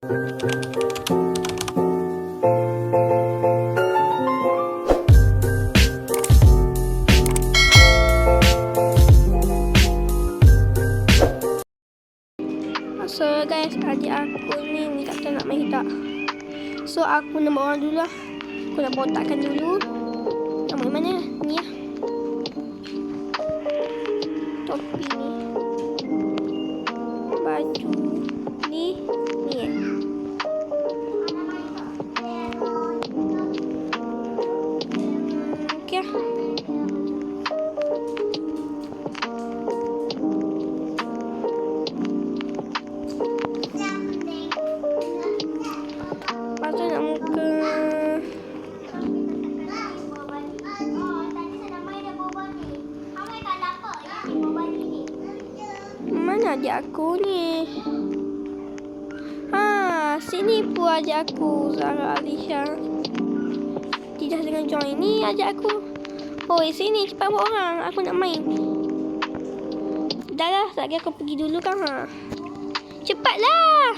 So guys, adik aku ni kata nak main tak. So aku nombor orang dulu lah. Aku nak botakkan dulu. Nak main mana? Ni lah. Topi ni. Baju ni. Ni okay lah. Mana adik aku ni? Sini pun adik aku, Zara Alisha. Tidak dengan join ni adik aku. Oi, sini cepat buat orang. Aku nak main. Dah lah, lagi aku pergi dulu kan. Cepatlah.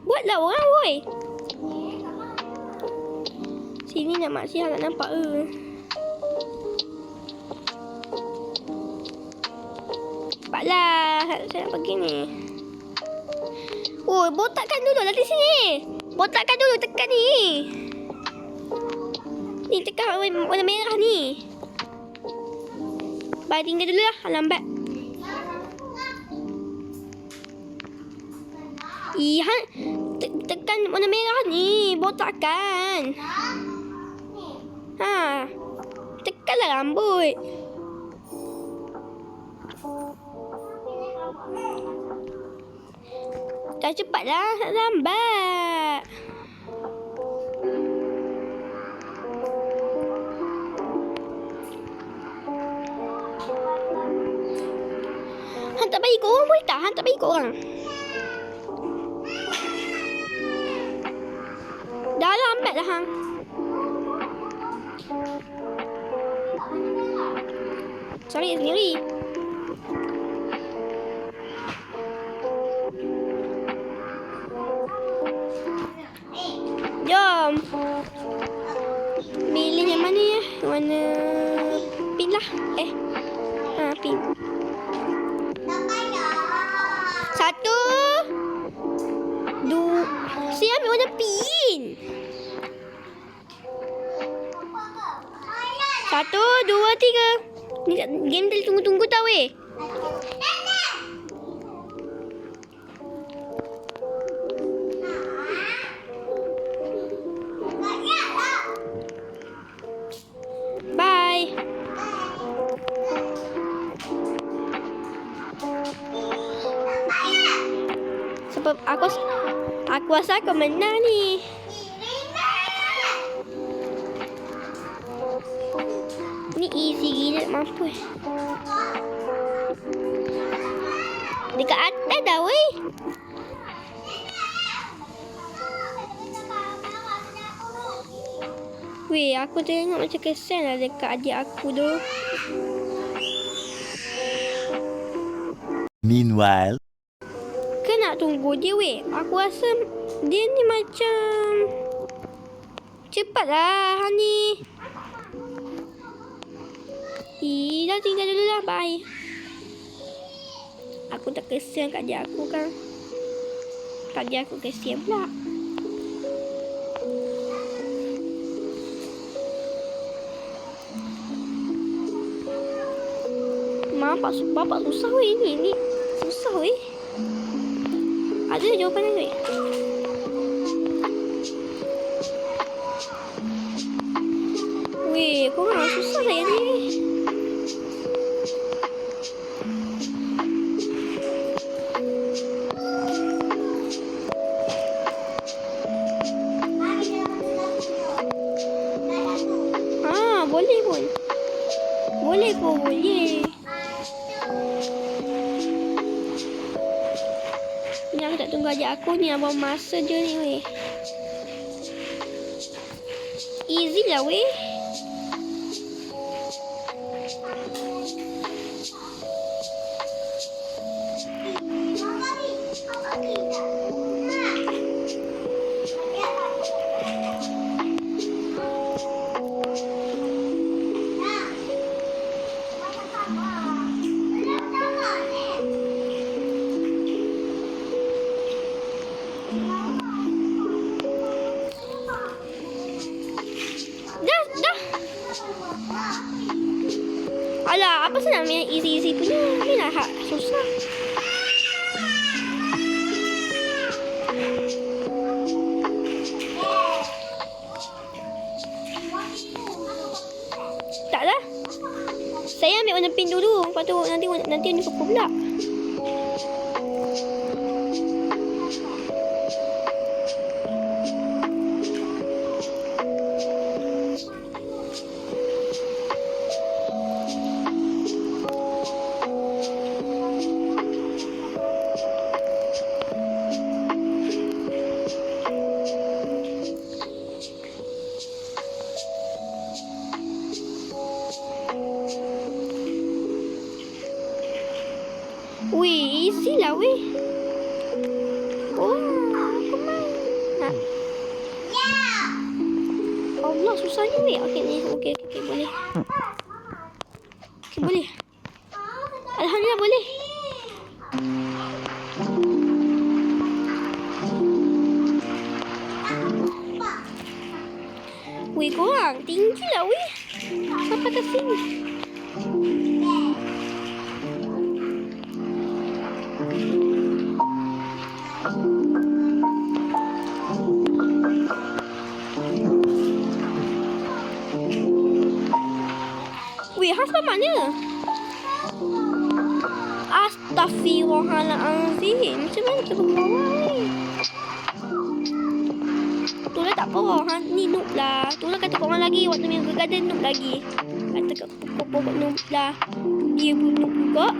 Buatlah orang, woi. Sini nak mak sihat nak nampak ke? Cepatlah, saya nak pergi ni. Oh, botakkan dulu lah di sini. Botakkan dulu, tekan ni. Ni tekan warna merah ni. Bye, tinggal dulu lah, lambat. Tekan warna merah ni, botakkan. Tekanlah rambut. Dah cepatlah, lambat. Han tak bagi korang boleh tak? Han tak bagi korang. Dah lambat dah hang. Cari sendiri. Jom. Pilih yang mana ya? Warna pink lah. Pink. 1, 2. Saya ambil warna pink. 1, 2, 3. Ni game tadi tunggu-tunggu tau weh. Bye. Sebab aku rasa aku menang ni. Ni easy gila, mampu. Dekat atas dah weh. Weh, aku tengok macam kesian lah dekat adik aku tu. Meanwhile, Kan nak tunggu dia weh. Aku rasa dia ni macam cepatlah Hani. Dah tinggal dulu lah, bye. Aku tak kesian kat adik aku kan. Kat adik aku kesian pula. Bapak susah weh ni. Susah weh. Ada jawapan ni weh. Weh, korang susah lah ni. Boleh pun. Boleh pun, boleh. Ni aku tak tunggu adik aku ni. Abang masa je ni weh. Easy lah weh. Alah, apa senang yang easy-easy punya? Ni lah susah. Taklah. Saya ambil warna pink dulu. Lepas tu nanti warna purple pula. Wih, easy lah weh. Oh, kemana? Allah, susahnya weh. Okey ni, okey boleh. Okey boleh. Alhamdulillah boleh. Weh, korang tinggi lah weh. Sampai ke sini. Weh, Hassan mana? Astaghfirullahaladzim. Macam mana kita bawah ni? Tu lah tak apa. Ni noob lah. Tu lah kata korang lagi. Waktu Miracle Garden noob lagi. Kata kat pokok noob lah. Dia pun noob juga.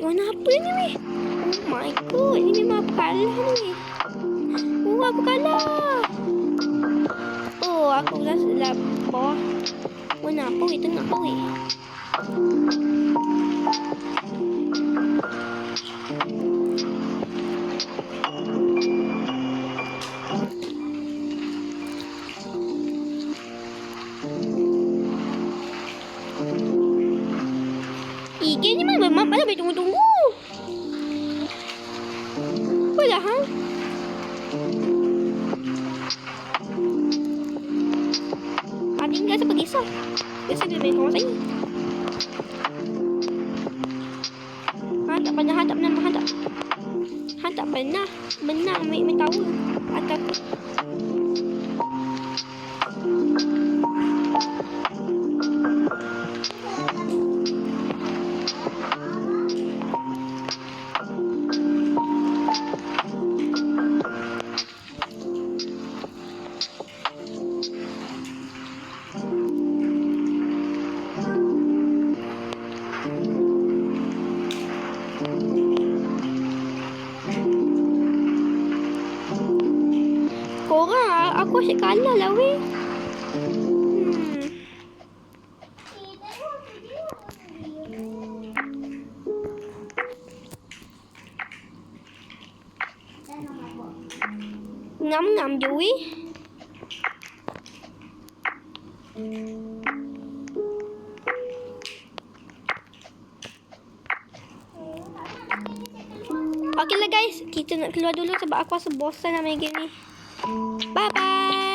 Warna apa ni weh? Oh my god. Ni memang aku kalah ni. Oh, aku kalah. Oh, aku rasa lah bawah. Warna apa weh? Tengah apa weh? Game ni mana boleh tunggu-tunggu. Apalah ha? Tinggal siapa kisah? Biasa dia main kawan saya. Tak pernah menang main tower atas tu. Korang, aku asyik kalah lah weh. Ngam-ngam je weh. Okey lah guys, kita nak keluar dulu sebab aku rasa bosan nak main game ni. Bye bye.